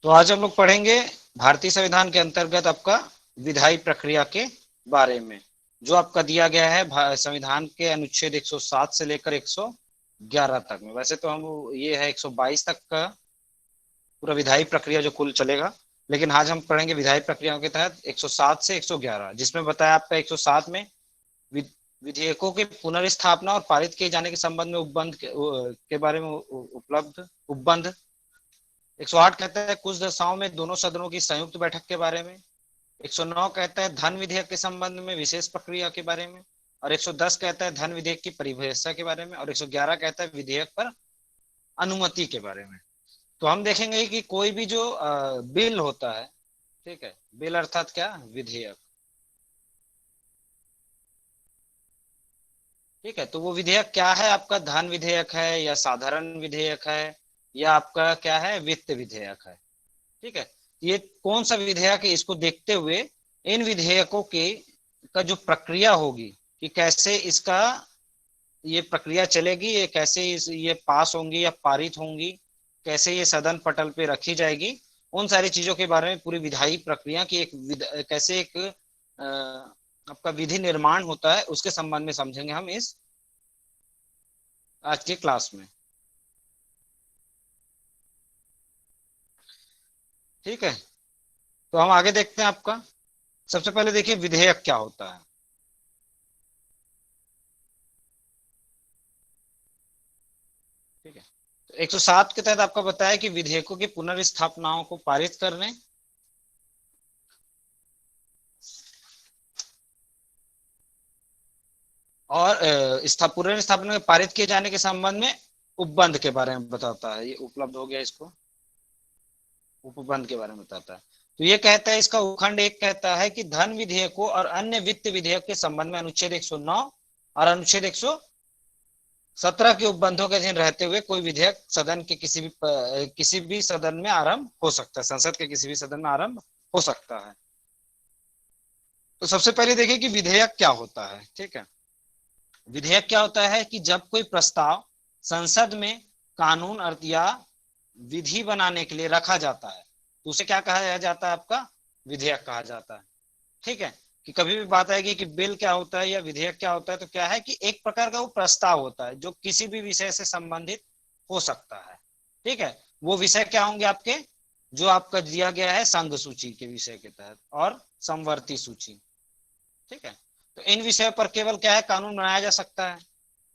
तो आज हम लोग पढ़ेंगे भारतीय संविधान के अंतर्गत आपका विधायी प्रक्रिया के बारे में, जो आपका दिया गया है संविधान के अनुच्छेद 107 से लेकर 111 तक में। वैसे तो हम ये है 122 तक का पूरा विधायी प्रक्रिया जो कुल चलेगा, लेकिन आज हम पढ़ेंगे विधायी प्रक्रियाओं के तहत 107 से 111, जिसमें बताया आपका 107 में विधेयकों के पुनर्स्थापना और पारित किए जाने के संबंध में उपबंध के बारे में उपलब्ध उपबंध। 108 कहता है कुछ दशाओं में दोनों सदनों की संयुक्त बैठक के बारे में। 109 कहता है धन विधेयक के संबंध में विशेष प्रक्रिया के बारे में। और 110 कहता है धन विधेयक की परिभाषा के बारे में। और 111 कहता है विधेयक पर अनुमति के बारे में। तो हम देखेंगे कि कोई भी जो बिल होता है, ठीक है, बिल अर्थात क्या, विधेयक, ठीक है। तो वो विधेयक क्या है, आपका धन विधेयक है या साधारण विधेयक है या आपका क्या है, वित्त विधेयक है, ठीक है। ये कौन सा विधेयक है, इसको देखते हुए इन विधेयकों के का जो प्रक्रिया होगी कि कैसे इसका ये प्रक्रिया चलेगी, ये कैसे ये पास होंगी या पारित होंगी, कैसे ये सदन पटल पे रखी जाएगी, उन सारी चीजों के बारे में पूरी विधायी प्रक्रिया की कैसे एक आपका विधि निर्माण होता है, उसके संबंध में समझेंगे हम इस आज के क्लास में, ठीक है। तो हम आगे देखते हैं। आपका सबसे पहले देखिए विधेयक क्या होता है, ठीक है। तो 107 के तहत आपका बताया कि विधेयकों की पुनर्स्थापनाओं को पारित करने और पुनर्स्थापना में पारित किए जाने के संबंध में उपबंध के बारे में बताता है। ये उपलब्ध हो गया, इसको उपबंध के बारे में बताता है। तो ये कहता है, इसका उपखंड एक कहता है कि धन विधेयकों और अन्य वित्त विधेयक के संबंध में अनुच्छेद 109 और अनुच्छेद 117 के उपबंधों के अधीन रहते हुए कोई विधेयक सदन के किसी भी सदन में आरंभ हो सकता है, संसद के किसी भी सदन में आरंभ हो सकता है। तो सबसे पहले देखिए कि विधेयक क्या होता है, ठीक है। विधेयक क्या होता है कि जब कोई प्रस्ताव संसद में कानून अर्थ या विधि बनाने के लिए रखा जाता है तो उसे क्या कहा जाता है, आपका विधेयक कहा जाता है, ठीक है। कि कभी भी बात आएगी कि बिल क्या होता है या विधेयक क्या होता है, तो क्या है कि एक प्रकार का वो प्रस्ताव होता है जो किसी भी विषय से संबंधित हो सकता है, ठीक है। वो विषय क्या होंगे आपके, जो आपका दिया गया है संघ सूची के विषय के तहत और समवर्ती सूची, ठीक है। तो इन विषयों पर केवल क्या है, कानून बनाया जा सकता है,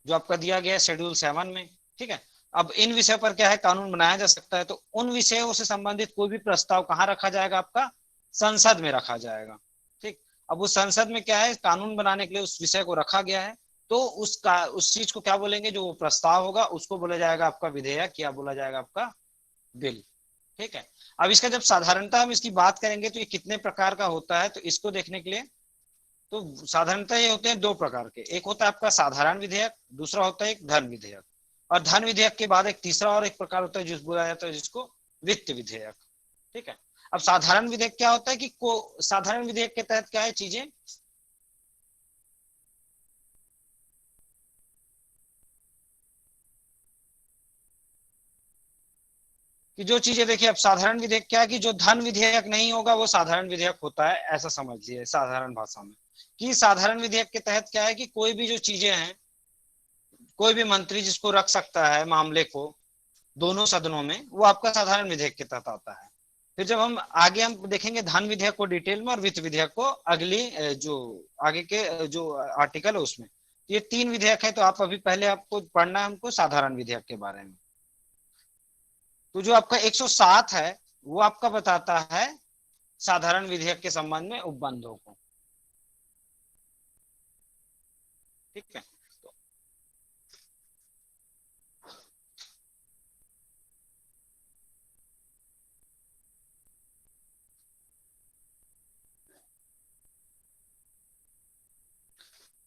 जो आपका दिया गया है शेड्यूल 7 में, ठीक है। अब इन विषयों पर क्या है, कानून बनाया जा सकता है, तो उन विषयों से संबंधित कोई भी प्रस्ताव कहाँ रखा जाएगा, आपका संसद में रखा जाएगा, ठीक। अब उस संसद में क्या है, कानून बनाने के लिए उस विषय को रखा गया है, तो उस चीज को क्या बोलेंगे, जो प्रस्ताव होगा उसको बोला जाएगा आपका विधेयक या बोला जाएगा आपका बिल, ठीक है। अब इसका जब साधारणतः हम इसकी बात करेंगे तो ये कितने प्रकार का होता है, तो इसको देखने के लिए तो साधारणतः ये होते हैं दो प्रकार के। एक होता है आपका साधारण विधेयक, दूसरा होता है एक धन विधेयक। और धन विधेयक के बाद एक तीसरा और एक प्रकार होता है जिस बोला जाता है जिसको वित्त विधेयक, ठीक है। अब साधारण विधेयक क्या होता है कि साधारण विधेयक के तहत क्या है चीजें, कि जो चीजें देखिए, अब साधारण विधेयक क्या है कि जो धन विधेयक नहीं होगा वो साधारण विधेयक होता है, ऐसा समझिए साधारण भाषा में। कि साधारण विधेयक के तहत क्या है कि कोई भी जो चीजें हैं, कोई भी मंत्री जिसको रख सकता है मामले को दोनों सदनों में, वो आपका साधारण विधेयक के तहत आता है। फिर जब हम आगे हम देखेंगे धन विधेयक को डिटेल में और वित्त विधेयक को अगली जो आगे के जो आर्टिकल है उसमें। ये तीन विधेयक है, तो आप अभी पहले आपको पढ़ना है हमको साधारण विधेयक के बारे में। तो जो आपका 107 है वो आपका बताता है साधारण विधेयक के संबंध में उपबंधों को, ठीक है।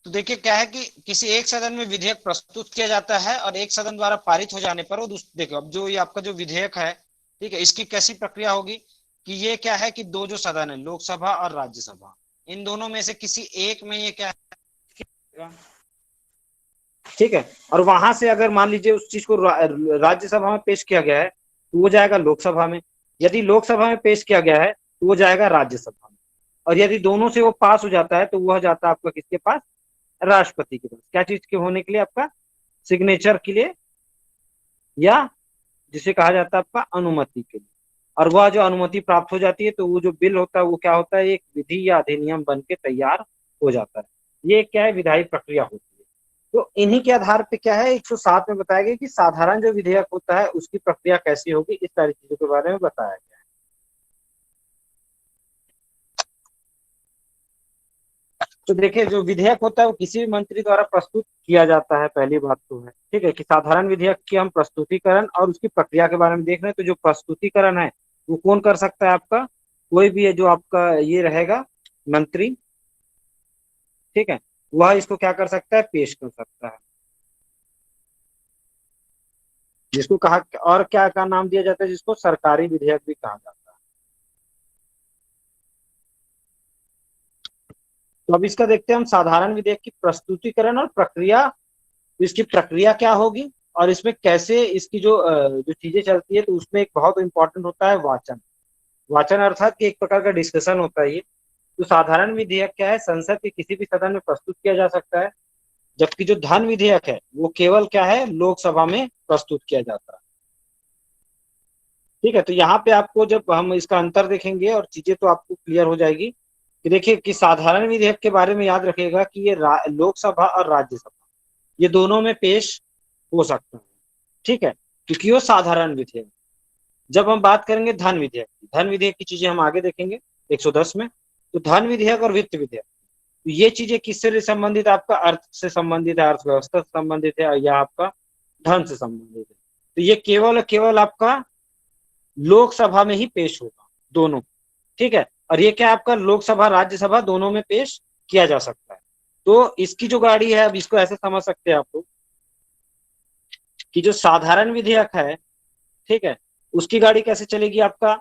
तो देखिए क्या है कि किसी एक सदन में विधेयक प्रस्तुत किया जाता है और एक सदन द्वारा पारित हो जाने पर वो देखो, अब जो ये आपका जो विधेयक है, ठीक है, इसकी कैसी प्रक्रिया होगी कि ये क्या है कि दो जो सदन है, लोकसभा और राज्यसभा, इन दोनों में से किसी एक में ये क्या है, ठीक है। और वहां से अगर मान लीजिए उस चीज को राज्यसभा में पेश किया गया है तो वो जाएगा लोकसभा में। यदि लोकसभा में पेश किया गया है तो वो जाएगा राज्यसभा में, और यदि दोनों से वो पास हो जाता है तो वह जाता है आपका किसके पास, राष्ट्रपति के पास। क्या चीज के होने के लिए, आपका सिग्नेचर के लिए, या जिसे कहा जाता है आपका अनुमति के लिए। और वह जो अनुमति प्राप्त हो जाती है तो वो जो बिल होता है वो क्या होता है, एक विधि या अधिनियम बन के तैयार हो जाता है। ये क्या है, विधायी प्रक्रिया होती है। तो इन्हीं के आधार पे क्या है, 107 में बताया गया कि साधारण जो विधेयक होता है उसकी प्रक्रिया कैसी होगी, इस सारी चीजों के बारे में बताया गया है। तो देखिए, जो विधेयक होता है वो किसी भी मंत्री द्वारा प्रस्तुत किया जाता है, पहली बात तो है, ठीक है, कि साधारण विधेयक की हम प्रस्तुतिकरण और उसकी प्रक्रिया के बारे में देख रहे हैं। तो जो प्रस्तुतिकरण है वो कौन कर सकता है, आपका कोई भी है जो आपका ये रहेगा मंत्री, ठीक है, वह इसको क्या कर सकता है, पेश कर सकता है, जिसको कहा, और क्या का नाम दिया जाता है, जिसको सरकारी विधेयक भी कहा जाता है। तो अब इसका देखते हैं हम, साधारण विधेयक की प्रस्तुतिकरण और प्रक्रिया। तो इसकी प्रक्रिया क्या होगी और इसमें कैसे इसकी जो चीजें चलती है, तो उसमें एक बहुत इंपॉर्टेंट होता है वाचन। वाचन अर्थात कि एक प्रकार का डिस्कशन होता है ये। तो साधारण विधेयक क्या है, संसद के किसी भी सदन में प्रस्तुत किया जा सकता है, जबकि जो धन विधेयक है वो केवल क्या है, लोकसभा में प्रस्तुत किया जाता है। ठीक है, तो यहाँ पे आपको जब हम इसका अंतर देखेंगे और चीजें तो आपको क्लियर हो जाएगी कि देखिए कि साधारण विधेयक के बारे में याद रखिएगा कि ये लोकसभा और राज्यसभा ये दोनों में पेश हो सकता है, ठीक है, क्योंकि वो साधारण विधेयक। जब हम बात करेंगे धन विधेयक की, धन विधेयक की चीजें हम आगे देखेंगे 110 में। तो धन विधेयक और वित्त विधेयक, तो ये चीजें किससे संबंधित है, आपका अर्थ से संबंधित है, अर्थव्यवस्था से संबंधित है, या आपका धन से संबंधित है। तो ये केवल केवल आपका लोकसभा में ही पेश होगा, दोनों, ठीक है। और ये क्या आपका लोकसभा राज्यसभा दोनों में पेश किया जा सकता है। तो इसकी जो गाड़ी है, अब इसको ऐसे समझ सकते हैं आप लोग कि जो साधारण विधेयक है, ठीक है, उसकी गाड़ी कैसे चलेगी, आपका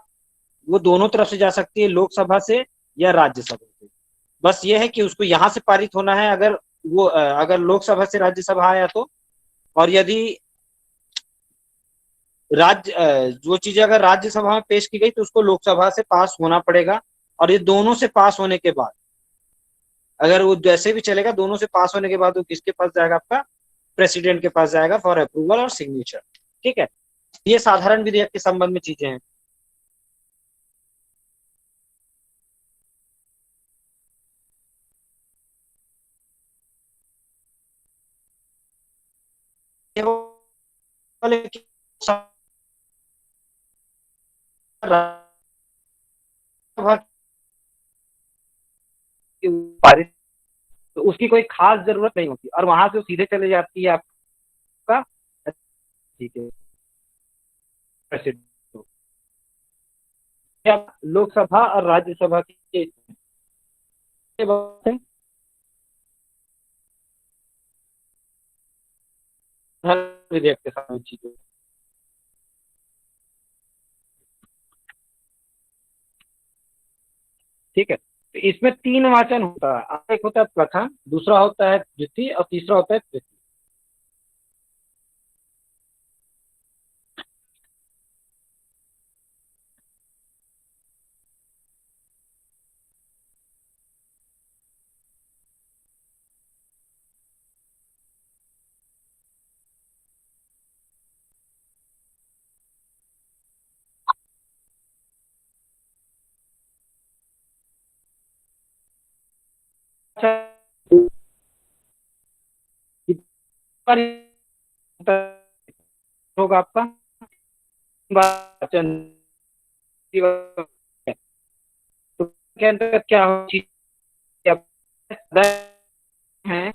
वो दोनों तरफ से जा सकती है, लोकसभा से या राज्यसभा से। बस ये है कि उसको यहां से पारित होना है, अगर वो अगर लोकसभा से राज्यसभा आया तो। और यदि जो चीजें अगर राज्यसभा में पेश की गई तो उसको लोकसभा से पास होना पड़ेगा। और ये दोनों से पास होने के बाद, अगर वो जैसे भी चलेगा, दोनों से पास होने के बाद वो किसके पास जाएगा, आपका प्रेसिडेंट के पास जाएगा फॉर अप्रूवल और सिग्नेचर, ठीक है। ये साधारण विधेयक के संबंध में चीजें हैं। पारित, तो उसकी कोई खास जरूरत नहीं होती और वहां से वो सीधे चले जाती है आपका, ठीक है, प्रेसिडेंट। लोकसभा और राज्यसभा की विधेयक के साथ चीजें, ठीक है। तो इसमें तीन वाचन होता है, एक होता है प्रथम, दूसरा होता है द्वितीय और तीसरा होता है तृतीय। होगा आपका वाचन, तो के अंतर्गत क्या हो है,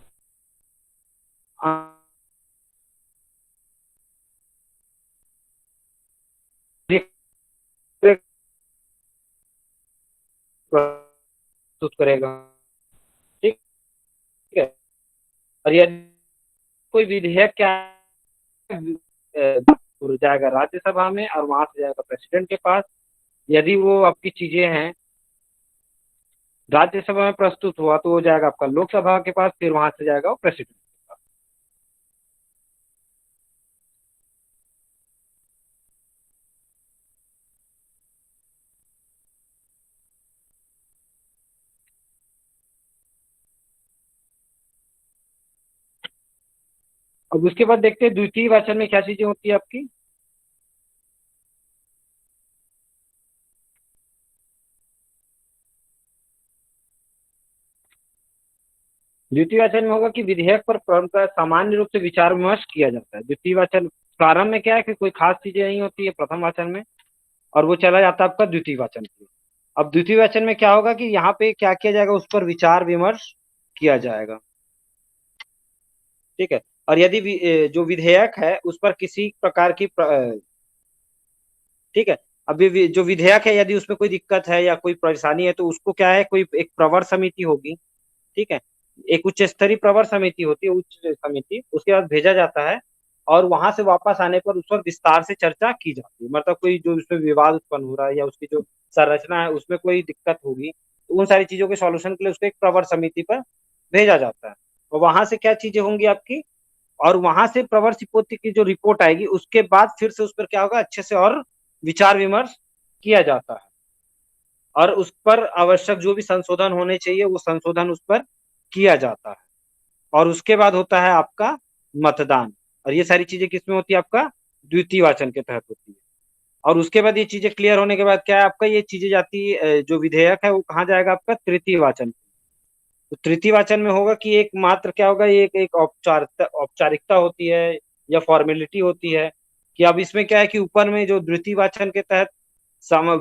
प्रस्तुत करेगा, ठीक है। और यदि कोई विधेयक क्या जाएगा राज्यसभा में और वहां से जाएगा प्रेसिडेंट के पास। यदि वो आपकी चीजें हैं राज्यसभा में प्रस्तुत हुआ तो वो जाएगा आपका लोकसभा के पास, फिर वहां से जाएगा वो प्रेसिडेंट के पास। अब उसके बाद देखते हैं द्वितीय वाचन में क्या चीजें होती है आपकी। द्वितीय वाचन में होगा कि विधेयक पर परंपरा सामान्य रूप से विचार विमर्श किया जाता है। द्वितीय वाचन प्रारंभ में क्या है कि कोई खास चीजें नहीं होती है प्रथम वाचन में, और वो चला जाता है आपका द्वितीय वाचन पे। अब द्वितीय वाचन में क्या होगा कि यहाँ पे क्या किया जाएगा, उस पर विचार विमर्श किया जाएगा। ठीक है। और यदि जो विधेयक है उस पर किसी प्रकार की ठीक है, अभी जो विधेयक है यदि उसमें कोई दिक्कत है या कोई परेशानी है तो उसको क्या है, कोई एक प्रवर समिति होगी। ठीक है, एक उच्च स्तरीय प्रवर समिति होती है, उच्च समिति, उसके बाद भेजा जाता है और वहां से वापस आने पर उस पर विस्तार से चर्चा की जाती है। मतलब कोई जो उसमें विवाद उत्पन्न हो रहा है या उसकी जो संरचना है उसमें कोई दिक्कत होगी तो उन सारी चीजों के सॉल्यूशन के लिए उसको एक प्रवर समिति पर भेजा जाता है। और वहां से क्या चीजें होंगी आपकी, और वहां से प्रवर सिपोती की जो रिपोर्ट आएगी उसके बाद फिर से उस पर क्या होगा, अच्छे से और विचार विमर्श किया जाता है और उस पर आवश्यक जो भी संशोधन होने चाहिए वो संशोधन उस पर किया जाता है। और उसके बाद होता है आपका मतदान। और ये सारी चीजें किसमें होती है, आपका द्वितीय वाचन के तहत होती है। और उसके बाद ये चीजें क्लियर होने के बाद क्या है आपका, ये चीजें जाती है, जो विधेयक है वो कहाँ जाएगा आपका तृतीय वाचन। तो तृतीय वाचन में होगा कि एक मात्र क्या होगा, ये एक औपचारिकता औपचारिकता होती है या फॉर्मेलिटी होती है कि अब इसमें क्या है कि ऊपर में जो द्वितीय वाचन के तहत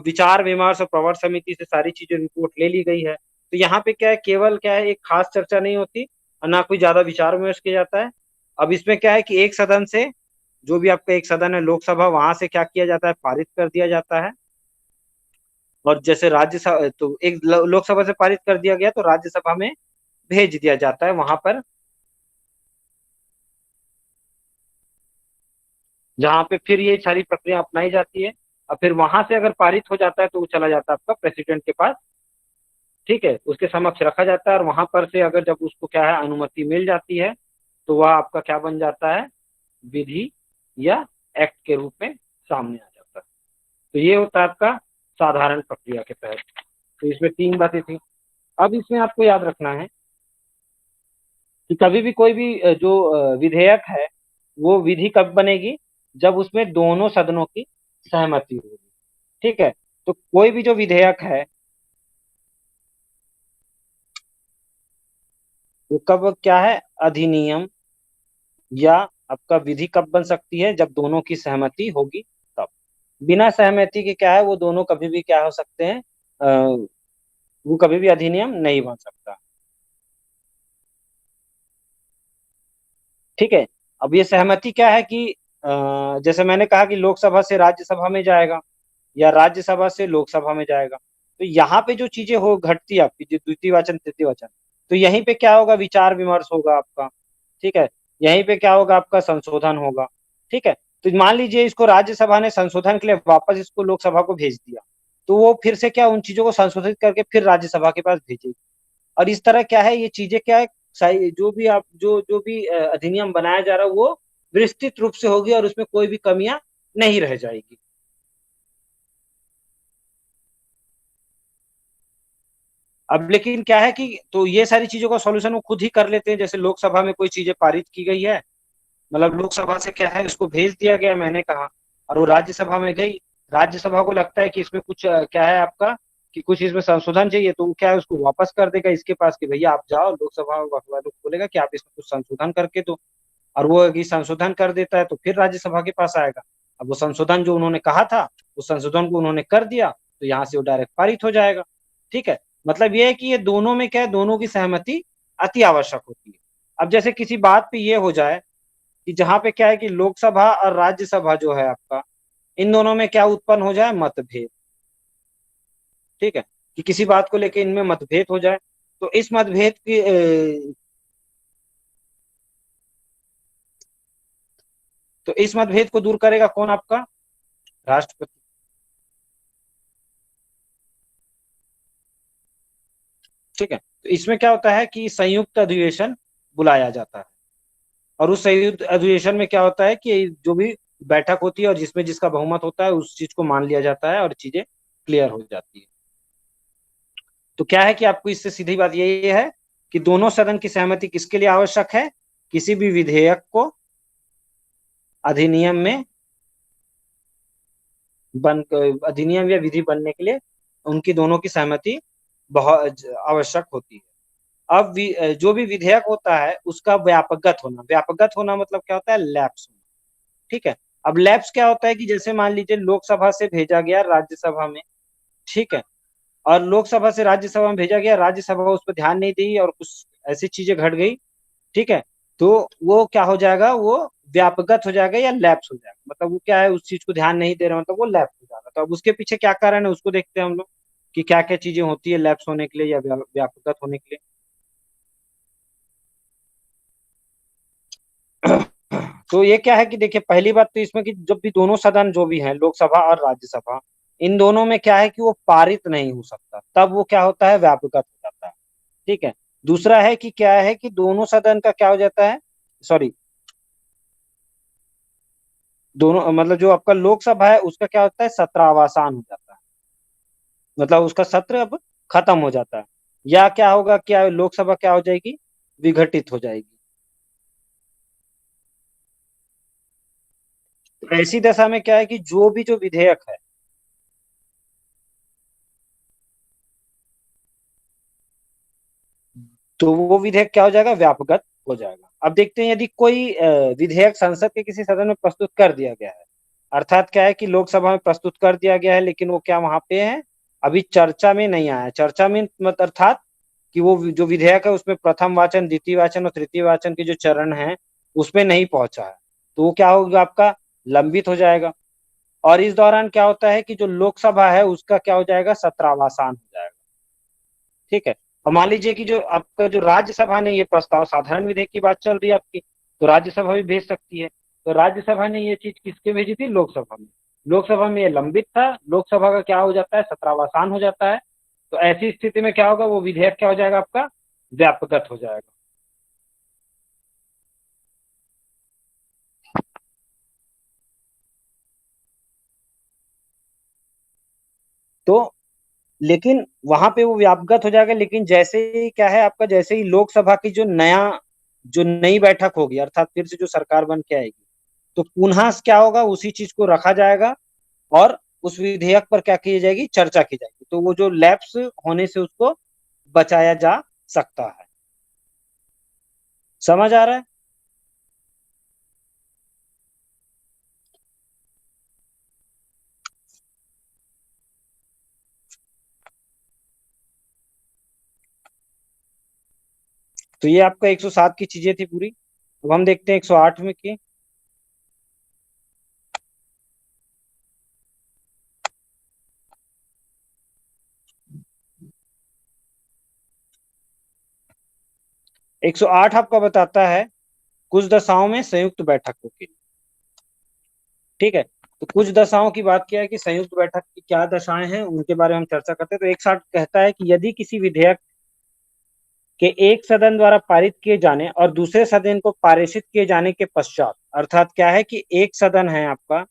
विचार विमर्श और प्रवर समिति से सारी चीजें रिपोर्ट ले ली गई है, तो यहाँ पे क्या है, केवल क्या है एक खास चर्चा नहीं होती और ना कोई ज्यादा विचार विमर्श किया जाता है। अब इसमें क्या है कि एक सदन से, जो भी आपका एक सदन है लोकसभा, वहां से क्या किया जाता है, पारित कर दिया जाता है। और जैसे राज्यसभा, तो एक लोकसभा से पारित कर दिया गया तो राज्यसभा में भेज दिया जाता है, वहां पर जहां पे फिर ये सारी प्रक्रिया अपनाई जाती है। और फिर वहां से अगर पारित हो जाता है तो वो चला जाता है आपका प्रेसिडेंट के पास। ठीक है, उसके समक्ष रखा जाता है और वहां पर से अगर जब उसको क्या है अनुमति मिल जाती है तो वह आपका क्या बन जाता है, विधि या एक्ट के रूप में सामने आ जाता है। तो ये होता है आपका साधारण प्रक्रिया के तहत। तो इसमें तीन बातें थी। अब इसमें आपको याद रखना है कि कभी भी कोई भी जो विधेयक है वो विधि कब बनेगी, जब उसमें दोनों सदनों की सहमति होगी। ठीक है, तो कोई भी जो विधेयक है वो कब क्या है, अधिनियम या आपका विधि कब बन सकती है, जब दोनों की सहमति होगी तब। बिना सहमति के क्या है, वो दोनों कभी भी क्या हो सकते हैं, वो कभी भी अधिनियम नहीं बन सकता। ठीक है, अब ये सहमति क्या है कि जैसे मैंने कहा कि लोकसभा से राज्यसभा में जाएगा या राज्यसभा से लोकसभा में जाएगा, तो यहाँ पे जो चीजें हो घटती है आपकी, जो द्वितीय वाचन तृतीय वाचन, तो यहीं पे क्या होगा, विचार विमर्श होगा आपका। ठीक है, यहीं पे क्या होगा, आपका संशोधन होगा। ठीक है, तो मान लीजिए इसको राज्यसभा ने संशोधन के लिए वापस इसको लोकसभा को भेज दिया, तो वो फिर से क्या उन चीजों को संशोधित करके फिर राज्यसभा के पास भेजेगी। और इस तरह क्या है, ये चीजें क्या है, जो भी आप जो भी अधिनियम बनाया जा रहा है वो विस्तृत रूप से होगी और उसमें कोई भी कमियां नहीं रह जाएगी। अब लेकिन क्या है कि तो ये सारी चीजों का सॉल्यूशन वो खुद ही कर लेते हैं। जैसे लोकसभा में कोई चीजें पारित की गई है, मतलब लोकसभा से क्या है उसको भेज दिया गया, मैंने कहा, और वो राज्यसभा में गई। राज्यसभा को लगता है कि इसमें कुछ क्या है आपका, कि कुछ इसमें संशोधन चाहिए, तो वो क्या है उसको वापस कर देगा इसके पास कि भैया आप जाओ, लोकसभा वालों को बोलेगा कि आप इसमें कुछ संशोधन करके दो। और वो यदि संशोधन कर देता है तो फिर राज्यसभा के पास आएगा। अब वो संशोधन जो उन्होंने कहा था उस संशोधन को उन्होंने कर दिया तो यहाँ से वो डायरेक्ट पारित हो जाएगा। ठीक है, मतलब ये है कि ये दोनों में क्या है, दोनों की सहमति अति आवश्यक होती है। अब जैसे किसी बात पे ये हो जाए कि जहां पे क्या है कि लोकसभा और राज्यसभा जो है आपका, इन दोनों में क्या उत्पन्न हो जाए, मतभेद। ठीक है, कि किसी बात को लेकर इनमें मतभेद हो जाए, तो इस मतभेद की तो इस मतभेद को दूर करेगा कौन, आपका राष्ट्रपति। ठीक है, तो इसमें क्या होता है कि संयुक्त अधिवेशन बुलाया जाता है और उस संयुक्त अधिवेशन में क्या होता है कि जो भी बैठक होती है और जिसमें जिसका बहुमत होता है उस चीज को मान लिया जाता है और चीजें क्लियर हो जाती है। तो क्या है कि आपको इससे सीधी बात यही है कि दोनों सदन की सहमति किसके लिए आवश्यक है, किसी भी विधेयक को अधिनियम में अधिनियम या विधि बनने के लिए उनकी दोनों की सहमति बहुत आवश्यक होती है। अब जो भी विधेयक होता है उसका व्यापकगत होना मतलब क्या होता है, लैप्स होना। ठीक है, अब लैप्स क्या होता है कि जैसे मान लीजिए लोकसभा से भेजा गया राज्यसभा में, ठीक है, और लोकसभा से राज्यसभा में भेजा गया, राज्यसभा उस पर ध्यान नहीं दी और कुछ ऐसी चीजें घट गई, ठीक है, तो वो क्या हो जाएगा, वो व्यापकगत हो जाएगा या लैप्स हो जाएगा। मतलब वो क्या है, उस चीज को ध्यान नहीं दे रहा, मतलब वो लैप्स हो जाएगा। तो अब उसके पीछे क्या कारण है उसको देखते हैं हम लोग कि क्या क्या चीजें होती है लैप्स होने के लिए या व्यापकगत होने के लिए। तो ये क्या है कि देखिए, पहली बात तो इसमें कि जब भी दोनों सदन जो भी हैं, लोकसभा और राज्यसभा, इन दोनों में क्या है कि वो पारित नहीं हो सकता, तब वो क्या होता है, व्यापकगत हो जाता है। ठीक है, दूसरा है कि क्या है कि दोनों सदन का क्या हो जाता है, सॉरी, दोनों मतलब जो आपका लोकसभा है उसका क्या होता है, सत्रावसान हो जाता है, मतलब उसका सत्र अब खत्म हो जाता है। या क्या होगा, क्या लोकसभा क्या हो जाएगी, विघटित हो जाएगी। तो ऐसी दशा में क्या है कि जो विधेयक है, तो वो विधेयक क्या हो जाएगा, व्यापकगत हो जाएगा। अब देखते हैं, यदि कोई विधेयक संसद के किसी सदन में प्रस्तुत कर दिया गया है, अर्थात क्या है कि लोकसभा में प्रस्तुत कर दिया गया है लेकिन वो क्या वहां पे है, अभी चर्चा में नहीं आया है। चर्चा में मतलब अर्थात कि वो जो विधेयक है उसमें प्रथम वाचन, द्वितीय वाचन और तृतीय वाचन के जो चरण है उसमें नहीं पहुंचा है, तो वो क्या होगा, आपका लंबित हो जाएगा। और इस दौरान क्या होता है कि जो लोकसभा है उसका क्या हो जाएगा, सत्रावसान हो जाएगा। ठीक है, और मान लीजिए कि जो आपका जो राज्यसभा ने ये प्रस्ताव, साधारण विधेयक की बात चल रही है आपकी, तो राज्यसभा भी भेज सकती है। तो राज्यसभा ने ये चीज किसके भेजी थी, लोकसभा में। लोकसभा में ये लंबित था, लोकसभा का क्या हो जाता है, सत्रावसान हो जाता है। तो ऐसी स्थिति में क्या होगा, वो विधेयक क्या हो जाएगा, आपका व्यापकगत हो जाएगा। तो लेकिन वहां पे वो व्यापकगत हो जाएगा, लेकिन जैसे ही क्या है आपका, जैसे ही लोकसभा की जो नई बैठक होगी, अर्थात फिर से जो सरकार बन के आएगी, तो पुनः क्या होगा, उसी चीज को रखा जाएगा और उस विधेयक पर क्या की जाएगी, चर्चा की जाएगी। तो वो जो लैप्स होने से उसको बचाया जा सकता है। समझ आ रहा है। तो ये आपका 107 की चीजें थी पूरी। अब हम देखते हैं 108 में की। 108 आपका बताता है कुछ दशाओं में संयुक्त बैठकों की। ठीक है, तो कुछ दशाओं की बात किया है कि संयुक्त बैठक की क्या दशाएं हैं उनके बारे में हम चर्चा करते हैं। तो 160 कहता है कि यदि किसी विधेयक के एक सदन द्वारा पारित किए जाने और दूसरे सदन को पारित किए जाने के पश्चात, अर्थात क्या है कि एक सदन है आपका,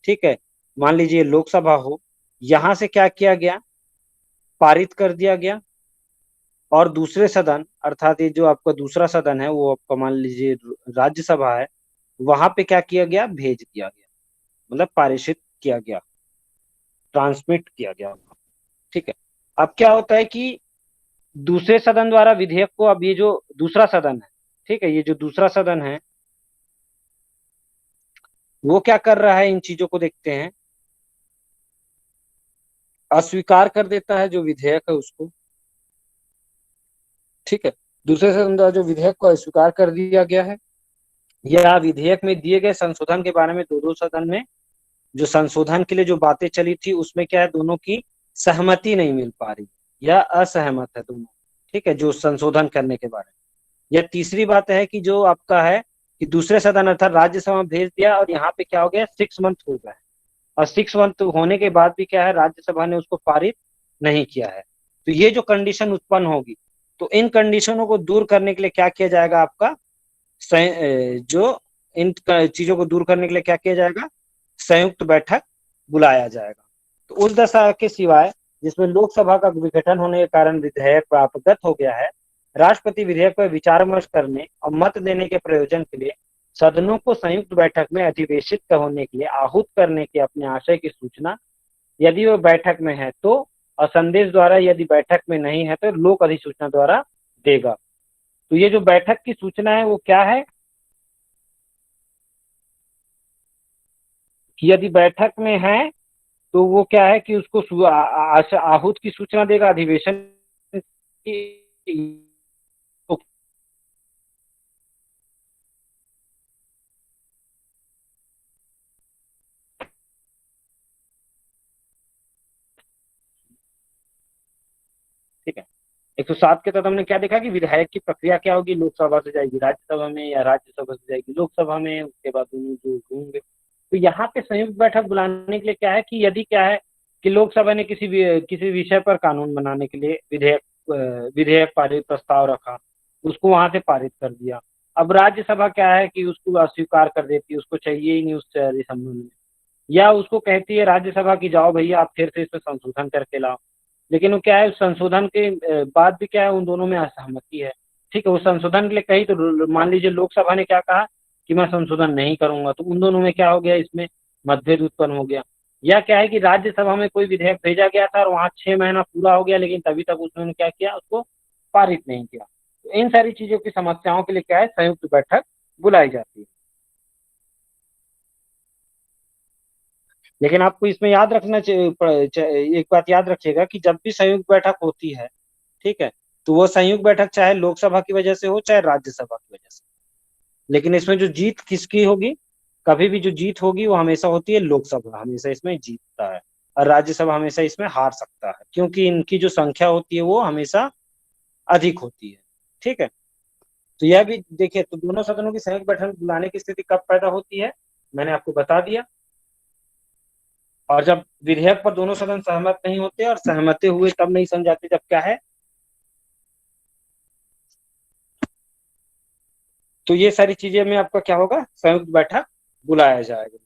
ठीक है, मान लीजिए लोकसभा हो, यहां से क्या किया गया, पारित कर दिया गया, और दूसरे सदन अर्थात ये जो आपका दूसरा सदन है वो आपका मान लीजिए राज्यसभा है, वहां पे क्या किया गया, भेज दिया गया, मतलब पारित किया गया, ट्रांसमिट किया गया। ठीक है, अब क्या होता है कि दूसरे सदन द्वारा विधेयक को, अब ये जो दूसरा सदन है, ठीक है, ये जो दूसरा सदन है वो क्या कर रहा है, इन चीजों को देखते हैं, अस्वीकार कर देता है जो विधेयक है उसको। ठीक है, दूसरे सदन द्वारा जो विधेयक को अस्वीकार कर दिया गया है, या विधेयक में दिए गए संशोधन के बारे में दो दो सदन में जो संशोधन के लिए जो बातें चली थी उसमें क्या है, दोनों की सहमति नहीं मिल पा रही या असहमत है दोनों। ठीक है, जो संशोधन करने के बारे में। या तीसरी बात है कि जो आपका है कि दूसरे सदन अर्थात राज्यसभा में भेज दिया और यहाँ पे क्या हो गया, 6 मंथ हो गए, और 6 मंथ होने के बाद भी क्या है, राज्यसभा ने उसको पारित नहीं किया है। तो ये जो कंडीशन उत्पन्न होगी, तो इन कंडीशनों को दूर करने के लिए क्या किया जाएगा, आपका जो इन चीजों को दूर करने के लिए क्या किया जाएगा, संयुक्त बैठक बुलाया जाएगा। तो उस दशा के सिवाय जिसमें लोकसभा का विघटन होने के कारण विधेयक वापगत हो गया है, राष्ट्रपति विधेयक पर विचार विमर्श करने और मत देने के प्रयोजन के लिए सदनों को संयुक्त बैठक में अधिवेशित होने के लिए आहूत करने के अपने आशय की सूचना यदि वो बैठक में है तो, और संदेश द्वारा यदि बैठक में नहीं है तो लोक अधिसूचना द्वारा देगा। तो ये जो बैठक की सूचना है वो क्या है कि यदि बैठक में है तो वो क्या है कि उसको आहूत की सूचना देगा, अधिवेशन की। ठीक है, 107 के तहत हमने क्या देखा कि विधायक की प्रक्रिया क्या होगी, लोकसभा से जाएगी राज्यसभा में या राज्यसभा से जाएगी लोकसभा में, उसके बाद दोनों जो होंगे। तो यहाँ पे संयुक्त बैठक बुलाने के लिए क्या है कि यदि क्या है कि लोकसभा ने किसी विषय पर कानून बनाने के लिए विधेयक पारित प्रस्ताव रखा, उसको वहां से पारित कर दिया। अब राज्यसभा क्या है कि उसको अस्वीकार कर देती है, उसको चाहिए ही नहीं उस संबंध में, या उसको कहती है राज्यसभा की जाओ भैया आप फिर से इसमें संशोधन करके लाओ। लेकिन वो क्या है संशोधन के बाद भी क्या है उन दोनों में असहमति है। ठीक है, वो संशोधन के लिए कही तो मान लीजिए लोकसभा ने क्या कहा कि मैं संशोधन नहीं करूंगा, तो उन दोनों में क्या हो गया, इसमें मतभेद उत्पन्न हो गया। या क्या है कि राज्यसभा में कोई विधेयक भेजा गया था और वहां 6 महीना पूरा हो गया लेकिन तभी तक उसने क्या किया, उसको पारित नहीं किया। तो इन सारी चीजों की समस्याओं के लिए क्या है संयुक्त बैठक बुलाई जाती है। लेकिन आपको इसमें याद रखना चाहिए, एक बात याद रखिएगा कि जब भी संयुक्त बैठक होती है, ठीक है, तो वो संयुक्त बैठक चाहे लोकसभा की वजह से हो चाहे राज्यसभा की वजह से, लेकिन इसमें जो जीत किसकी होगी, कभी भी जो जीत होगी वो हमेशा होती है लोकसभा, हमेशा इसमें जीतता है, और राज्यसभा हमेशा इसमें हार सकता है क्योंकि इनकी जो संख्या होती है वो हमेशा अधिक होती है। ठीक है, तो यह भी देखिए, तो दोनों सदनों की संयुक्त बैठक बुलाने की स्थिति कब पैदा होती है, मैंने आपको बता दिया। और जब विधेयक पर दोनों सदन सहमत नहीं होते और सहमति हुए तब नहीं समझाते, जब क्या है, तो ये सारी चीजें में आपका क्या होगा, संयुक्त बैठक बुलाया जाएगा।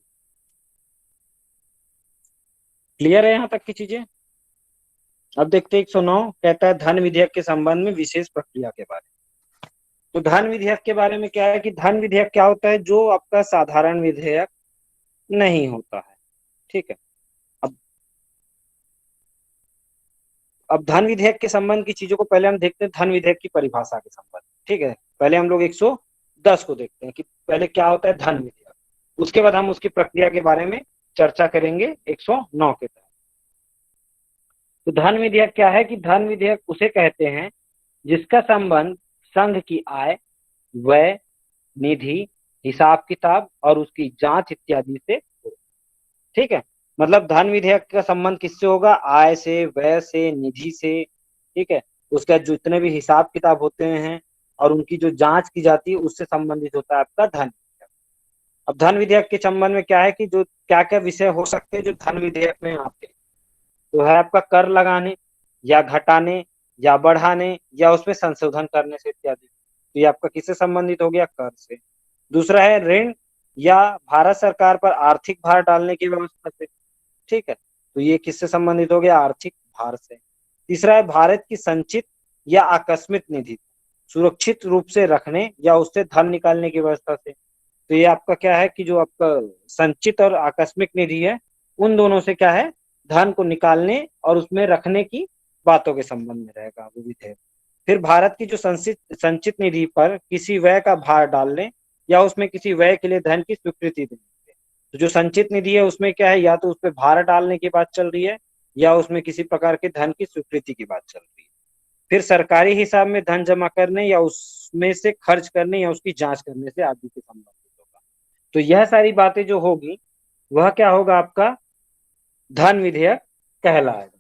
क्लियर है यहाँ तक की चीजें। अब देखते हैं 109 कहता है धन विधेयक के संबंध में विशेष प्रक्रिया के बारे में। तो धन विधेयक के बारे में क्या है कि धन विधेयक क्या होता है, जो आपका साधारण विधेयक नहीं होता है। ठीक है, अब अब धन विधेयक के संबंध की चीजों को पहले हम देखते हैं धन विधेयक की परिभाषा के संबंध। ठीक है, पहले हम लोग 110 को देखते हैं कि पहले क्या होता है धन विधेयक, उसके बाद हम उसकी प्रक्रिया के बारे में चर्चा करेंगे 109 के तहत। तो धन विधेयक क्या है कि धन विधेयक उसे कहते हैं जिसका संबंध संघ की आय, व्यय, निधि, हिसाब किताब और उसकी जांच इत्यादि से हो। ठीक है, मतलब धन विधेयक का संबंध किससे होगा, आय से, व्यय से, निधि से। ठीक है, उसका जितने भी हिसाब किताब होते हैं और उनकी जो जांच की जाती है उससे संबंधित होता है आपका धन विधेयक। अब धन विधेयक के संबंध में क्या है कि जो क्या क्या विषय हो सकते हैं जो धन विधेयक में आते हैं, तो है आपका कर लगाने या घटाने या बढ़ाने या उसमें संशोधन करने से इत्यादि। तो ये आपका किससे संबंधित हो गया, कर से। दूसरा है ऋण या भारत सरकार पर आर्थिक भार डालने की व्यवस्था से। ठीक है, तो ये किससे संबंधित हो गया, आर्थिक भार से। तीसरा है भारत की संचित या आकस्मिक निधि सुरक्षित रूप से रखने या उससे धन निकालने की व्यवस्था से। तो ये आपका क्या है कि जो आपका संचित और आकस्मिक निधि है उन दोनों से क्या है धन को निकालने और उसमें रखने की बातों के संबंध में रहेगा वो विधेयक। फिर भारत की जो संचित निधि पर किसी व्यय का भार डालने या उसमें किसी व्यय के लिए धन की स्वीकृति देने। तो जो संचित निधि है उसमें क्या है, या तो उसमें भार डालने की बात चल रही है या उसमें किसी प्रकार के धन की स्वीकृति की बात चल रही है। फिर सरकारी हिसाब में धन जमा करने या उसमें से खर्च करने या उसकी जांच करने से आदि के संबंधित होगा। तो यह सारी बातें जो होगी वह क्या होगा, आपका धन विधेयक कहलाएगा।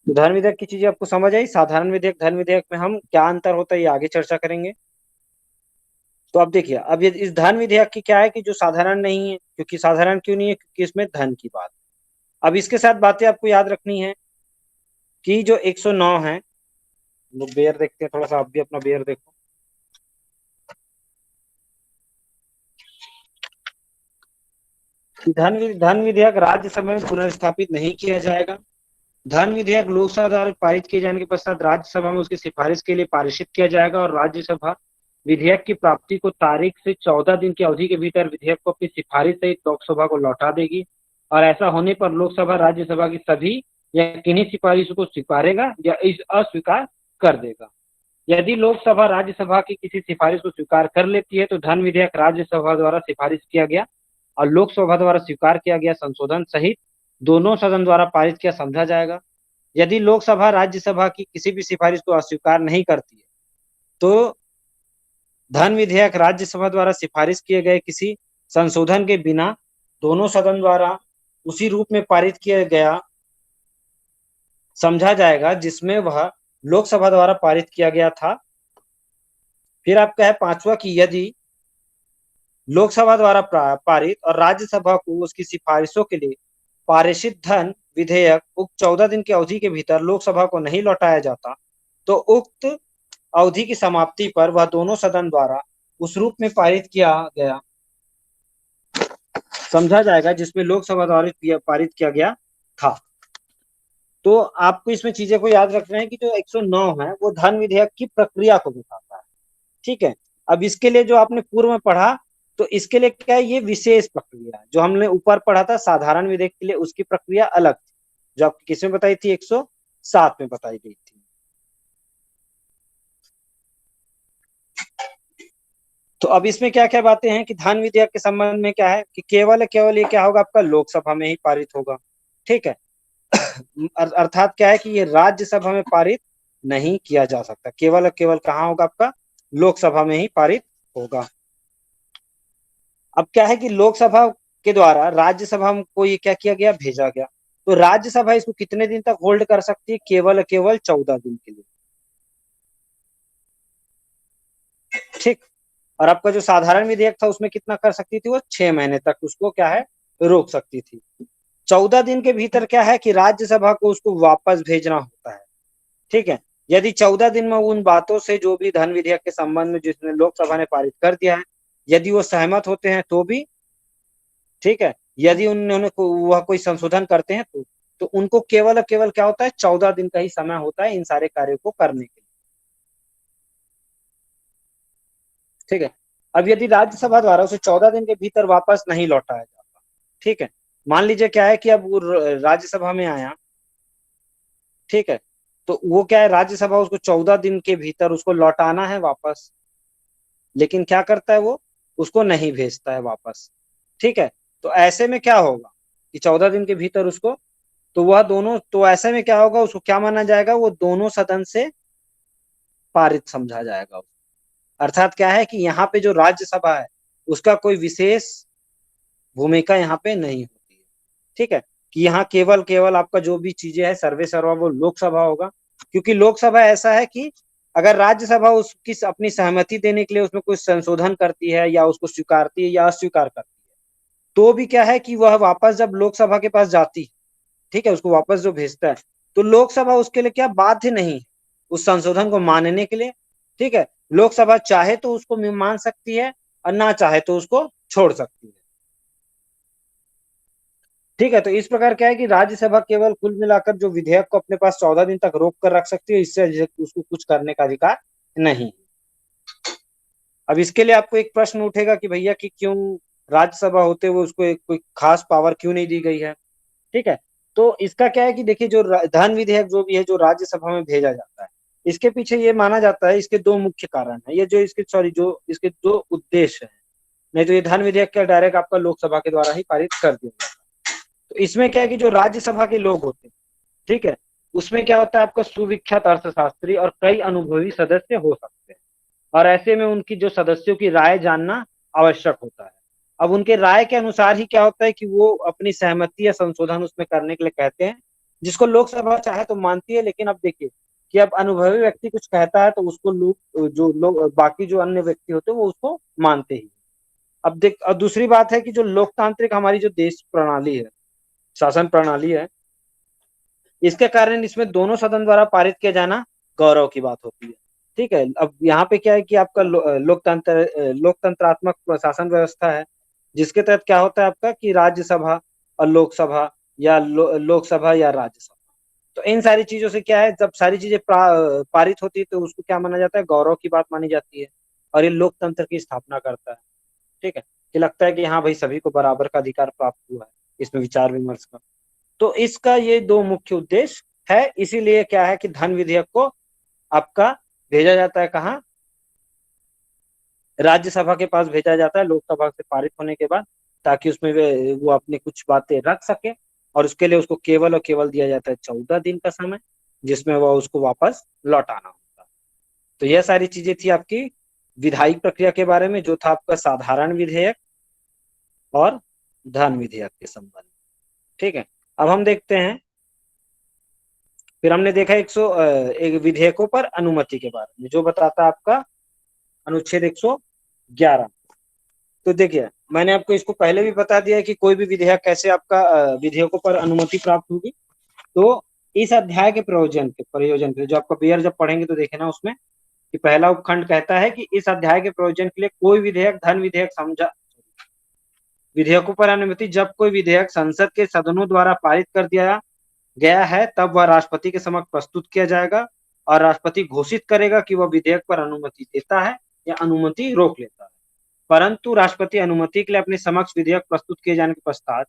तो धन विधेयक की चीजें आपको समझ आई। साधारण विधेयक धन विधेयक में हम क्या अंतर होता है ये आगे चर्चा करेंगे। तो अब देखिए, अब ये इस धन विधेयक की क्या है कि जो साधारण नहीं है, क्योंकि साधारण क्यों नहीं है, क्योंकि इसमें धन की बात। अब इसके साथ बातें आपको याद रखनी है कि जो 109 है, वो बेयर देखते हैं थोड़ा सा, आप भी अपना बेयर देखो। धन विधेयक राज्यसभा में पुनर्स्थापित नहीं किया जाएगा। धन विधेयक लोकसभा द्वारा पारित किए जाने के पश्चात राज्यसभा में उसकी सिफारिश के लिए पारित किया जाएगा और राज्यसभा विधेयक की प्राप्ति को तारीख से 14 दिन की अवधि के भीतर विधेयक को अपनी सिफारिश सहित लोकसभा को लौटा देगी। और ऐसा होने पर लोकसभा राज्यसभा की सभी या किन्हीं सिफारिशों को स्वीकारेगा या इस अस्वीकार कर देगा। यदि लोकसभा राज्यसभा की किसी सिफारिश को स्वीकार कर लेती है तो धन विधेयक राज्यसभा द्वारा सिफारिश किया गया और लोकसभा द्वारा स्वीकार किया गया संशोधन सहित दोनों सदन द्वारा पारित किया समझा जाएगा। यदि लोकसभा राज्यसभा की किसी भी सिफारिश को अस्वीकार नहीं करती है तो धन विधेयक राज्यसभा द्वारा सिफारिश किए गए किसी संशोधन के बिना दोनों सदन द्वारा उसी रूप में पारित किया गया समझा जाएगा जिसमें वह लोकसभा द्वारा पारित किया गया था। फिर आपका है पांचवा कि यदि लोकसभा द्वारा पारित और राज्यसभा को उसकी सिफारिशों के लिए पारित धन विधेयक उक्त 14 दिन की अवधि के भीतर लोकसभा को नहीं लौटाया जाता तो उक्त अवधि की समाप्ति पर वह दोनों सदन द्वारा उस रूप में पारित किया गया समझा जाएगा जिसमें लोकसभा द्वारा पारित किया गया था। तो आपको इसमें चीजें को याद रखना है कि जो 109 है वो धन विधेयक की प्रक्रिया को बताता है। ठीक है, अब इसके लिए जो आपने पूर्व में पढ़ा तो इसके लिए क्या है, ये विशेष प्रक्रिया जो हमने ऊपर पढ़ा था साधारण विधेयक के लिए उसकी प्रक्रिया अलग थी जो आपकी किसमें बताई थी 107 में बताई गई थी। तो अब इसमें क्या क्या बातें हैं कि धन विधेयक के संबंध में क्या है कि केवल ये क्या होगा आपका लोकसभा में ही पारित होगा। ठीक है, अर्थात क्या है कि ये राज्यसभा में पारित नहीं किया जा सकता, केवल कहाँ होगा आपका लोकसभा में ही पारित होगा। अब क्या है कि लोकसभा के द्वारा राज्यसभा को ये क्या किया गया, भेजा गया, तो राज्यसभा इसको कितने दिन तक होल्ड कर सकती है, केवल 14 दिन के लिए। ठीक, और आपका जो साधारण विधेयक था उसमें कितना कर सकती थी, वो 6 महीने तक उसको क्या है रोक सकती थी। 14 दिन के भीतर क्या है कि राज्यसभा को उसको वापस भेजना होता है। ठीक है, यदि 14 दिन में उन बातों से जो भी धन विधेयक के संबंध में जिसने लोकसभा ने पारित कर दिया है यदि वो सहमत होते हैं तो भी, ठीक है, यदि उन्होंने वह कोई संशोधन करते हैं तो उनको केवल क्या होता है 14 दिन का ही समय होता है इन सारे कार्यों को करने के लिए। ठीक है, अब यदि राज्यसभा द्वारा उसे 14 दिन के भीतर वापस नहीं लौटाया जाता, ठीक है, मान लीजिए क्या है कि अब वो राज्यसभा में आया, ठीक है, तो वो क्या है राज्यसभा उसको 14 दिन के भीतर उसको लौटाना है वापस, लेकिन क्या करता है वो उसको नहीं भेजता है वापस। ठीक है, तो ऐसे में क्या होगा कि 14 दिन के भीतर उसको, तो वह दोनों, तो ऐसे में क्या होगा उसको क्या माना जाएगा, वो दोनों सदन से पारित समझा जाएगा। अर्थात क्या है कि यहाँ पे जो राज्यसभा है उसका कोई विशेष भूमिका यहाँ पे नहीं होती है। ठीक है, कि यहाँ केवल आपका जो भी चीजें है सर्वे सर्वा वो लोकसभा होगा, क्योंकि लोकसभा ऐसा है कि अगर राज्यसभा उसकी अपनी सहमति देने के लिए उसमें कोई संशोधन करती है या उसको स्वीकारती है या अस्वीकार करती है तो भी क्या है कि वह वापस जब लोकसभा के पास जाती है, ठीक है, उसको वापस जो भेजता है तो लोकसभा उसके लिए क्या बाध्य नहीं है उस संशोधन को मानने के लिए। ठीक है, लोकसभा चाहे तो उसको मान सकती है और ना चाहे तो उसको छोड़ सकती है। ठीक है, तो इस प्रकार क्या है कि राज्यसभा केवल कुल मिलाकर जो विधेयक को अपने पास 14 दिन तक रोक कर रख सकती है, इससे उसको कुछ करने का अधिकार नहीं। अब इसके लिए आपको एक प्रश्न उठेगा कि भैया कि क्यों राज्यसभा होते हुए उसको एक कोई खास पावर क्यों नहीं दी गई है। ठीक है, तो इसका क्या है कि देखिए जो धन विधेयक जो भी है जो राज्यसभा में भेजा जाता है इसके पीछे ये माना जाता है, इसके दो मुख्य कारण है, ये जो इसके जो इसके दो उद्देश्य है, नहीं तो ये धन विधेयक क्या डायरेक्ट आपका लोकसभा के द्वारा ही पारित कर दिया जाता है। तो इसमें क्या है कि जो राज्यसभा के लोग होते हैं, ठीक है, उसमें क्या होता है आपका सुविख्यात अर्थशास्त्री और कई अनुभवी सदस्य हो सकते हैं और ऐसे में उनकी जो सदस्यों की राय जानना आवश्यक होता है। अब उनके राय के अनुसार ही क्या होता है कि वो अपनी सहमति या संशोधन उसमें करने के लिए कहते हैं, जिसको लोकसभा चाहे तो मानती है, लेकिन अब देखिए कि अब अनुभवी व्यक्ति कुछ कहता है तो उसको लोग बाकी जो अन्य व्यक्ति होते हैं वो उसको मानते ही। अब दूसरी बात है कि जो लोकतांत्रिक हमारी जो देश प्रणाली है, शासन प्रणाली है, इसके कारण इसमें दोनों सदन द्वारा पारित किया जाना गौरव की बात होती है। ठीक है, अब यहाँ पे क्या है कि आपका लोकतंत्रात्मक शासन व्यवस्था है जिसके तहत क्या होता है आपका कि राज्यसभा और लोकसभा या लोकसभा या राज्यसभा, तो इन सारी चीजों से क्या है, जब सारी चीजें पारित होती है तो उसको क्या माना जाता है, गौरव की बात मानी जाती है, और ये लोकतंत्र की स्थापना करता है। ठीक है, कि लगता है कि हाँ भाई सभी को बराबर का अधिकार प्राप्त हुआ है इसमें विचार विमर्श का। तो इसका ये दो मुख्य उद्देश्य है, इसीलिए क्या है कि धन विधेयक को आपका भेजा जाता है कहाँ, राज्यसभा के पास भेजा जाता है लोकसभा से पारित होने के बाद, ताकि उसमें वो अपनी कुछ बातें रख सके, और उसके लिए उसको केवल और केवल दिया जाता है 14 दिन का समय, जिसमें वह उसको वापस लौटाना होता है। तो यह सारी चीजें थी आपकी विधायी प्रक्रिया के बारे में, जो था आपका साधारण विधेयक और धन विधेयक के संबंध में। ठीक है, अब हम देखते हैं, फिर हमने देखा एक विधेयकों पर अनुमति के बारे में, जो बताता है आपका अनुच्छेद 111। तो देखिए, मैंने आपको इसको पहले भी बता दिया है कि कोई भी विधेयक कैसे आपका विधेयकों पर अनुमति प्राप्त होगी। तो इस अध्याय के प्रयोजन के लिए जो आपका पेयर जब पढ़ेंगे तो देखे ना उसमें कि पहला उपखंड कहता है कि इस अध्याय के प्रयोजन के लिए कोई विधेयक धन विधेयक समझा विधेयकों पर अनुमति, जब कोई विधेयक संसद के सदनों द्वारा पारित कर दिया गया है तब वह राष्ट्रपति के समक्ष प्रस्तुत किया जाएगा, और राष्ट्रपति घोषित करेगा कि वह विधेयक पर अनुमति देता है या अनुमति रोक लेता है। परंतु राष्ट्रपति अनुमति के लिए अपने समक्ष विधेयक प्रस्तुत किए जाने के पश्चात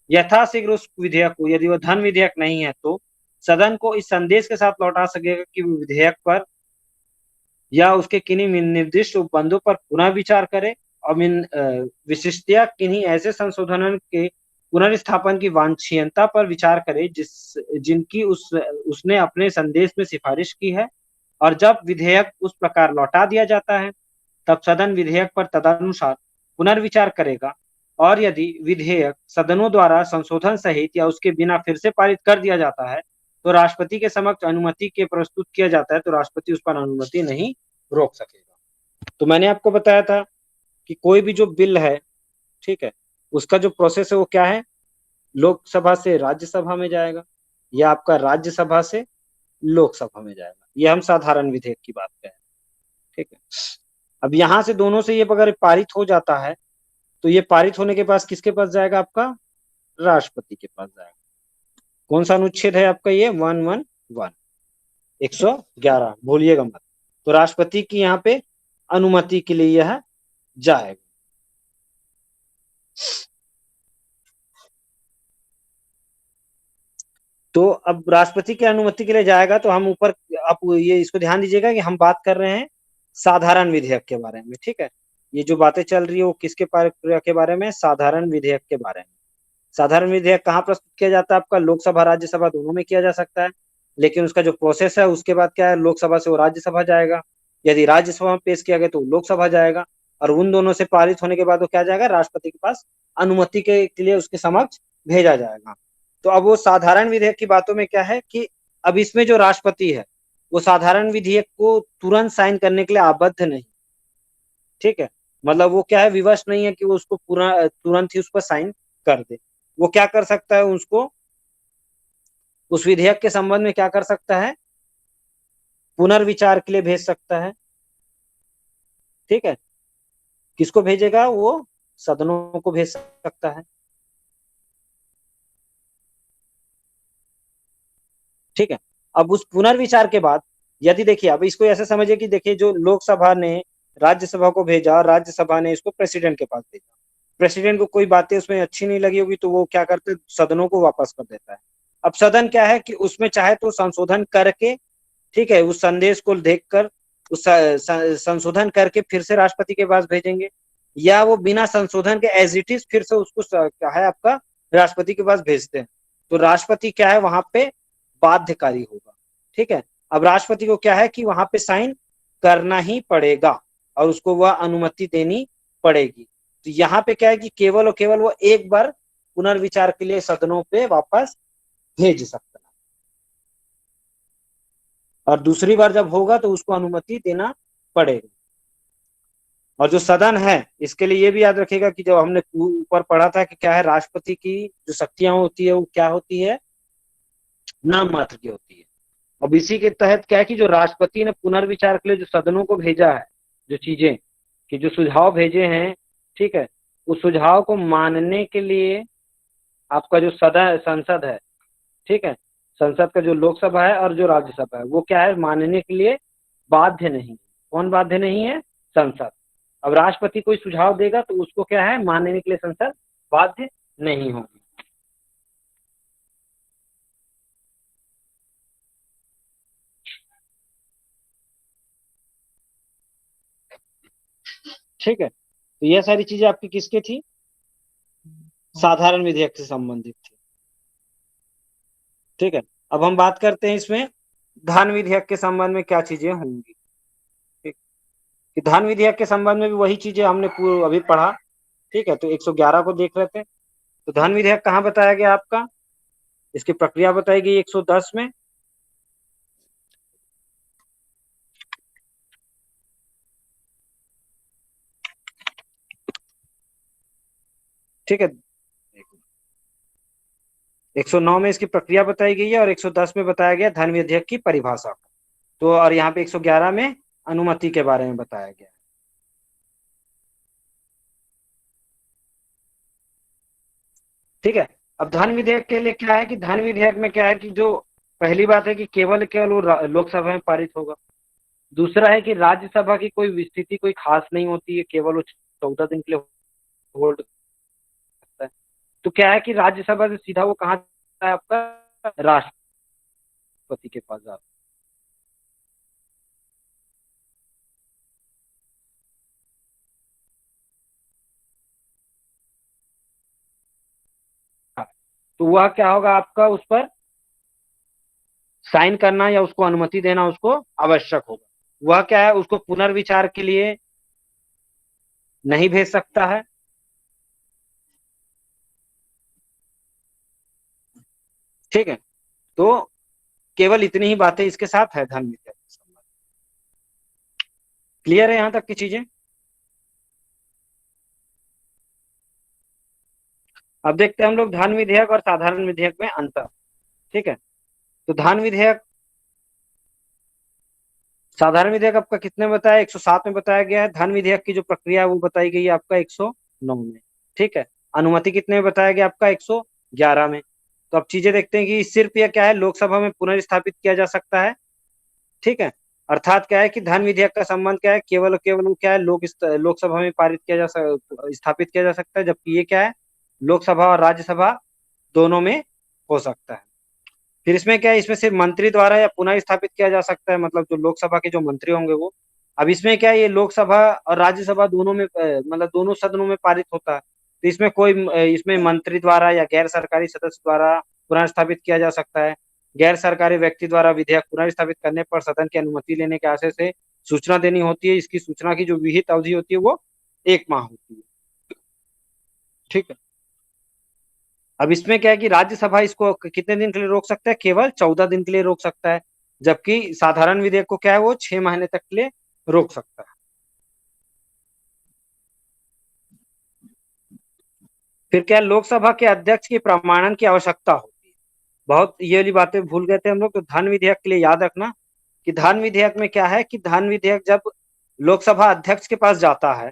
यथाशीघ्र उस विधेयक को, यदि वह धन विधेयक नहीं है तो सदन को इस संदेश के साथ लौटा सकेगा कि वो विधेयक पर या उसके किन्हीं निर्दिष्ट उपबंधों पर पुनः विचार करे, और इन विशिष्टया किन्हीं ऐसे संशोधन के पुनर्स्थापन की वांछनीयता पर विचार करे जिनकी उसने अपने संदेश में सिफारिश की है। और जब विधेयक उस प्रकार लौटा दिया जाता है तब सदन विधेयक पर तदनुसार पुनर्विचार करेगा, और यदि विधेयक सदनों द्वारा संशोधन सहित या उसके बिना फिर से पारित कर दिया जाता है तो राष्ट्रपति के समक्ष अनुमति के प्रस्तुत किया जाता है, तो राष्ट्रपति उस पर अनुमति नहीं रोक सकेगा। तो मैंने आपको बताया था कि कोई भी जो बिल है, ठीक है, उसका जो प्रोसेस है वो क्या है, लोकसभा से राज्यसभा में जाएगा या आपका राज्यसभा से लोकसभा में जाएगा। ये हम साधारण विधेयक की बात करें। ठीक है, अब यहां से दोनों से ये अगर पारित हो जाता है तो ये पारित होने के बाद किसके पास जाएगा, आपका राष्ट्रपति के पास जाएगा। कौन सा अनुच्छेद है आपका, ये 111 111, भूलिएगा मत। तो राष्ट्रपति की यहाँ पे अनुमति के लिए यह जाएगा। तो अब राष्ट्रपति की अनुमति के लिए जाएगा, तो हम ऊपर आप ये इसको ध्यान दीजिएगा कि हम बात कर रहे हैं साधारण विधेयक के बारे में। ठीक है, ये जो बातें चल रही है वो किसके प्रक्रिया के बारे में, साधारण विधेयक के बारे में। साधारण विधेयक कहाँ प्रस्तुत किया जाता है, आपका लोकसभा राज्यसभा दोनों में किया जा सकता है, लेकिन उसका जो प्रोसेस है उसके बाद क्या है, लोकसभा से वो राज्यसभा जाएगा, यदि राज्यसभा में पेश किया गया तो लोकसभा जाएगा, और उन दोनों से पारित होने के बाद वो क्या जाएगा, राष्ट्रपति के पास अनुमति के लिए उसके समक्ष भेजा जाएगा। तो अब वो साधारण विधेयक की बातों में क्या है कि अब इसमें जो राष्ट्रपति है वो साधारण विधेयक को तुरंत साइन करने के लिए आबद्ध नहीं। ठीक है, मतलब वो क्या है, विवश नहीं है कि वो उसको पूरा तुरंत ही उस पर साइन कर दे। वो क्या कर सकता है, उसको उस विधेयक के संबंध में क्या कर सकता है, पुनर्विचार के लिए भेज सकता है। ठीक है, किसको भेजेगा, वो सदनों को भेज सकता है। ठीक है, अब उस पुनर्विचार के बाद यदि देखिए, अब इसको ऐसे समझिए कि देखिए जो लोकसभा ने राज्यसभा को भेजा और राज्यसभा ने इसको प्रेसिडेंट के पास भेजा, प्रेसिडेंट को कोई बातें उसमें अच्छी नहीं लगी होगी तो वो क्या करते, सदनों को वापस कर देता है। अब सदन क्या है कि उसमें चाहे तो संशोधन करके, ठीक है, उस संदेश को देखकर उस संशोधन करके फिर से राष्ट्रपति के पास भेजेंगे, या वो बिना संशोधन के एज इट इज फिर से उसको क्या है आपका राष्ट्रपति के पास भेजते हैं। तो राष्ट्रपति क्या है वहां पे बाध्यकारी होगा। ठीक है, अब राष्ट्रपति को क्या है कि वहां पे साइन करना ही पड़ेगा और उसको वह अनुमति देनी पड़ेगी। तो यहाँ पे क्या है कि केवल और केवल वो एक बार पुनर्विचार के लिए सदनों पे वापस भेज सकता है, और दूसरी बार जब होगा तो उसको अनुमति देना पड़ेगा। और जो सदन है इसके लिए ये भी याद रखिएगा कि जब हमने ऊपर पढ़ा था कि क्या है, राष्ट्रपति की जो शक्तियां होती है वो क्या होती है, नाम मात्र की होती है। अब इसी के तहत क्या है कि जो राष्ट्रपति ने पुनर्विचार के लिए जो सदनों को भेजा है, जो चीजें कि जो सुझाव भेजे हैं, ठीक है, उस सुझाव को मानने के लिए आपका जो संसद है, ठीक है, संसद का जो लोकसभा है और जो राज्यसभा है वो क्या है, मानने के लिए बाध्य नहीं। कौन बाध्य नहीं है? संसद। अब राष्ट्रपति कोई सुझाव देगा तो उसको क्या है, मानने के लिए संसद बाध्य नहीं होगी। ठीक है, तो यह सारी चीजें आपकी किसकी थी? साधारण विधेयक से संबंधित थी। ठीक है, अब हम बात करते हैं इसमें धान विधेयक के संबंध में क्या चीजें होंगी। ठीक, कि धान विधेयक के संबंध में भी वही चीजें हमने अभी पढ़ा। ठीक है, तो 111 को देख रहे थे। तो धान विधेयक कहाँ बताया गया आपका? इसकी प्रक्रिया बताई गई 110 में। ठीक है, 109 में इसकी प्रक्रिया बताई गई है और 110 में बताया गया धन विधेयक की परिभाषा को। तो और यहाँ पे 111 में अनुमति के बारे में बताया गया। ठीक है, अब धन विधेयक के लिए क्या है कि धन विधेयक में क्या है कि जो पहली बात है कि केवल केवल वो लोकसभा में पारित होगा। दूसरा है कि राज्यसभा की कोई स्थिति कोई खास नहीं होती है, केवल वो 14 दिन के लिए होल्ड करता है। तो क्या है कि राज्यसभा से सीधा वो कहाँ जाता है, आपका राष्ट्रपति के पास जाता है। तो वह क्या होगा, आपका उस पर साइन करना या उसको अनुमति देना उसको आवश्यक होगा। वह क्या है, उसको पुनर्विचार के लिए नहीं भेज सकता है। ठीक है, तो केवल इतनी ही बातें इसके साथ है धन विधेयक के संबंध। क्लियर है यहां तक की चीजें? अब देखते हैं हम लोग धन विधेयक और साधारण विधेयक में अंतर। ठीक है, तो धन विधेयक साधारण विधेयक आपका कितने बताया, 107 में बताया गया है। धन विधेयक की जो प्रक्रिया है वो बताई गई है आपका 109 में। ठीक है, अनुमति कितने में बताया गया आपका, 111 में। तो अब चीजें देखते हैं कि सिर्फ यह क्या है, लोकसभा में पुनर्स्थापित किया जा सकता है। ठीक है, अर्थात क्या है कि धन विधेयक का संबंध क्या है, केवल केवल वो क्या है, लोकसभा में पारित किया जा स्थापित किया जा सकता है, जबकि ये क्या है, लोकसभा और राज्यसभा दोनों में हो सकता है। फिर इसमें क्या है, इसमें सिर्फ मंत्री द्वारा या पुनः स्थापित किया जा सकता है, मतलब जो लोकसभा के जो मंत्री होंगे वो। अब इसमें क्या है, ये लोकसभा और राज्यसभा दोनों में मतलब दोनों सदनों में पारित होता है। तो इसमें कोई इसमें मंत्री द्वारा या गैर सरकारी सदस्य द्वारा पुनर्स्थापित किया जा सकता है। गैर सरकारी व्यक्ति द्वारा विधेयक पुनर्स्थापित करने पर सदन की अनुमति लेने के आशय से सूचना देनी होती है। इसकी सूचना की जो विहित अवधि होती है वो 1 माह होती है। ठीक है, अब इसमें क्या है कि राज्यसभा इसको कितने दिन के लिए रोक सकता है, केवल 14 दिन के लिए रोक सकता है। जबकि साधारण विधेयक को क्या है, वो 6 महीने तक के लिए रोक सकता है। फिर क्या है, लोकसभा के अध्यक्ष की प्रमाणन की आवश्यकता होती है। बहुत ये वाली बातें भूल गए थे हम लोग, तो धन विधेयक के लिए याद रखना कि धन विधेयक में क्या है कि धन विधेयक जब लोकसभा अध्यक्ष के पास जाता है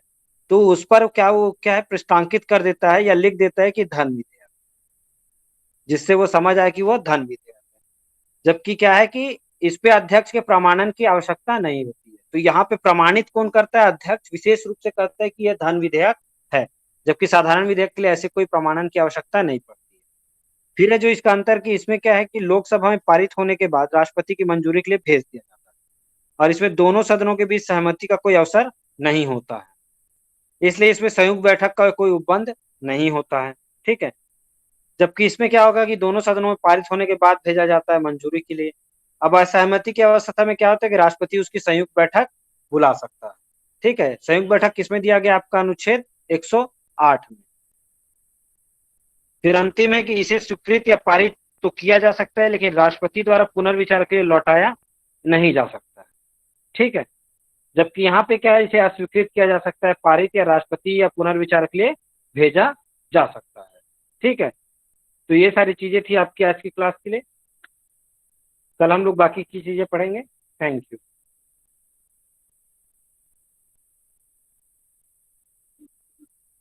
तो उस पर क्या वो क्या है, पृष्ठांकित कर देता है या लिख देता है कि धन विधेयक, जिससे वो समझ आए कि वो धन विधेयक है। जबकि क्या है कि इस पे अध्यक्ष के प्रमाणन की आवश्यकता नहीं होती है। तो यहाँ पे प्रमाणित कौन करता है, अध्यक्ष विशेष रूप से करता है कि यह धन विधेयक है। जबकि साधारण विधेयक के लिए ऐसे कोई प्रमाणन की आवश्यकता नहीं पड़ती है। फिर है जो इसका अंतर कि इसमें क्या है कि लोकसभा में पारित होने के बाद राष्ट्रपति की मंजूरी के लिए भेज दिया जाता है और इसमें दोनों सदनों के बीच सहमति का कोई अवसर नहीं होता है। इसलिए इसमें संयुक्त बैठक का कोई उपबंध नहीं होता है। ठीक है, जबकि इसमें क्या होगा कि दोनों सदनों में पारित होने के बाद भेजा जाता है मंजूरी के लिए। अब असहमति की अवस्था में क्या होता है कि राष्ट्रपति उसकी संयुक्त बैठक बुला सकता है। ठीक है, संयुक्त बैठक किसमें दिया गया आपका, अनुच्छेद 108 में। फिर अंतिम है कि इसे स्वीकृत या पारित तो किया जा सकता है, लेकिन राष्ट्रपति द्वारा पुनर्विचार के लिए लौटाया नहीं जा सकता है। ठीक है, जबकि यहाँ पे क्या है, इसे अस्वीकृत किया जा सकता है, पारित या राष्ट्रपति या पुनर्विचार के लिए भेजा जा सकता है। ठीक है, तो ये सारी चीजें थी आपकी आज की क्लास के लिए। कल हम लोग बाकी की चीजें पढ़ेंगे। Thank you.